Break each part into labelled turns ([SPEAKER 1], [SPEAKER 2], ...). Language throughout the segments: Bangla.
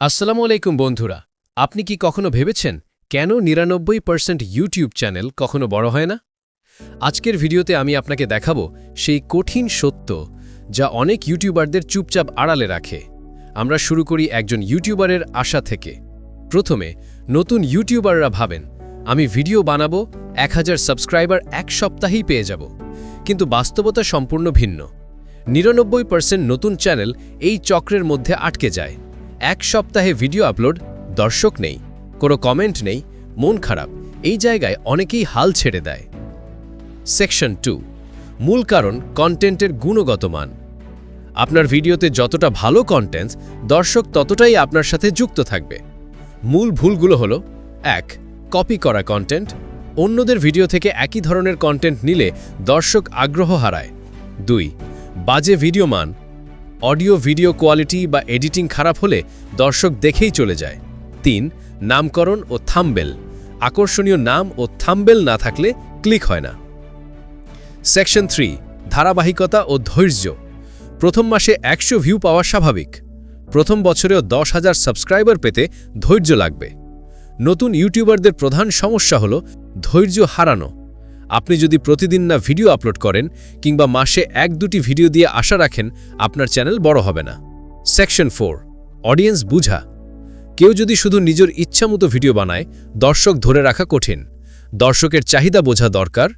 [SPEAKER 1] আসসালামু আলাইকুম বন্ধুরা, আপনি কি কখনো ভেবেছেন কেন ৯৯% ইউটিউব চ্যানেল কখনো বড় হয় না? আজকের ভিডিওতে আমি আপনাকে দেখাবো সেই কঠিন সত্য যা অনেক ইউটিউবারদের চুপচাপ আড়ালে রাখে। আমরা শুরু করি একজন ইউটিউবারের আশা থেকে। প্রথমে নতুন ইউটিউবাররা ভাবেন আমি ভিডিও বানাবো ১০০০ সাবস্ক্রাইবার এক সপ্তাহেই পেয়ে যাব, কিন্তু বাস্তবতা সম্পূর্ণ ভিন্ন। ৯৯% নতুন চ্যানেল এই চক্রের মধ্যে আটকে যায়। এক সপ্তাহে ভিডিও আপলোড, দর্শক নেই, কোনো কমেন্ট নেই, মন খারাপ। এই জায়গায় অনেকেই হাল ছেড়ে দেয়। সেকশন 2, মূল কারণ কন্টেন্টের গুণগত মান। আপনার ভিডিওতে যতটা ভালো কন্টেন্ট, দর্শক ততটাই আপনার সাথে যুক্ত থাকবে। মূল ভুলগুলো হলো: ১. কপি করা কন্টেন্ট। অন্যদের ভিডিও থেকে একই ধরনের কন্টেন্ট নিলে দর্শক আগ্রহ হারায়। ২. বাজে ভিডিও মান। অডিও ভিডিও কোয়ালিটি বা এডিটিং খারাপ হলে দর্শক দেখেই চলে যায়। ৩. নামকরণ ও থাম্বনেল। আকর্ষণীয় নাম ও থাম্বনেল না থাকলে ক্লিক হয় না। সেকশন 3, ধারাবাহিকতা ও ধৈর্য। প্রথম মাসে ১০০ ভিউ পাওয়া স্বাভাবিক। প্রথম বছরেও ১০,০০০ সাবস্ক্রাইবার পেতে ধৈর্য লাগবে। নতুন ইউটিউবারদের প্রধান সমস্যা হলো ধৈর্য হারানো। আপনি যদি প্রতিদিন না ভিডিও আপলোড করেন কিংবা মাসে ১-২টি ভিডিও দিয়ে আশা রাখেন, আপনার চ্যানেল বড় হবে না। সেকশন 4, অডিয়েন্স বুঝা। কেউ যদি শুধু নিজের ইচ্ছামতো ভিডিও বানায়, দর্শক ধরে রাখা কঠিন। দর্শকের চাহিদা বোঝা দরকার,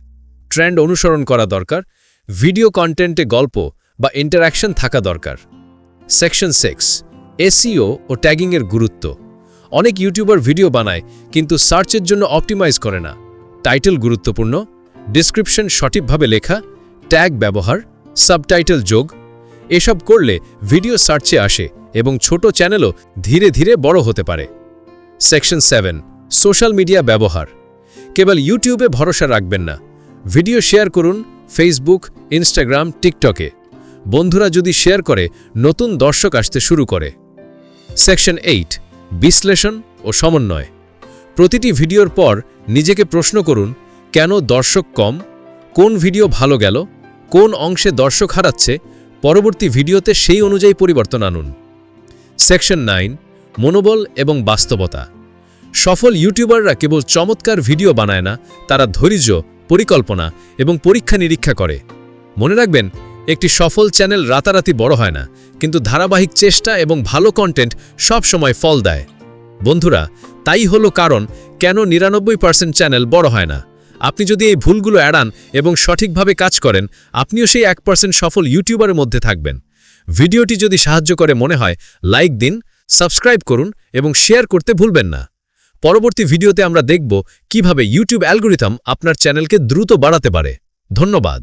[SPEAKER 1] ট্রেন্ড অনুসরণ করা দরকার, ভিডিও কন্টেন্টে গল্প বা ইন্টারঅ্যাকশন থাকা দরকার। সেকশন 6, এসইও ও ট্যাগিংয়ের গুরুত্ব। অনেক ইউটিউবার ভিডিও বানায় কিন্তু সার্চের জন্য অপটিমাইজ করে না। টাইটেল গুরুত্বপূর্ণ, ডেসক্রিপশন সঠিকভাবে লেখা, ট্যাগ ব্যবহার, সাবটাইটেল যোগ। এসব করলে ভিডিও সার্চে আসে এবং ছোট চ্যানেলও ধীরে ধীরে বড় হতে পারে। সেকশন 7, সোশ্যাল মিডিয়া ব্যবহার। কেবল ইউটিউবে ভরসা রাখবেন না, ভিডিও শেয়ার করুন ফেসবুক, ইনস্টাগ্রাম, টিকটকে। বন্ধুরা যদি শেয়ার করে, নতুন দর্শক আসতে শুরু করে। সেকশন 8, বিশ্লেষণ ও সমন্বয়। প্রতিটি ভিডিওর পর নিজেকে প্রশ্ন করুন, কেন দর্শক কম, কোন ভিডিও ভালো গেল, কোন অংশে দর্শক হারাচ্ছে। পরবর্তী ভিডিওতে সেই অনুযায়ী পরিবর্তন আনুন। সেকশন 9, মনোবল এবং বাস্তবতা। সফল ইউটিউবাররা কেবল চমৎকার ভিডিও বানায় না, তারা ধৈর্য, পরিকল্পনা এবং পরীক্ষা নিরীক্ষা করে। মনে রাখবেন, একটি সফল চ্যানেল রাতারাতি বড় হয় না, কিন্তু ধারাবাহিক চেষ্টা এবং ভালো কন্টেন্ট সব সময় ফল দেয়। বন্ধুরা, তাই হলো কারণ কেন ৯৯% চ্যানেল বড় হয় না। আপনি যদি এই ভুলগুলো এড়ান এবং সঠিকভাবে কাজ করেন, আপনিও সেই ১% সফল ইউটিউবারের মধ্যে থাকবেন। ভিডিওটি যদি সাহায্য করে মনে হয়, লাইক দিন, সাবস্ক্রাইব করুন এবং শেয়ার করতে ভুলবেন না। পরবর্তী ভিডিওতে আমরা দেখব কিভাবে ইউটিউব অ্যালগরিদম আপনার চ্যানেলকে দ্রুত বাড়াতে পারে। ধন্যবাদ।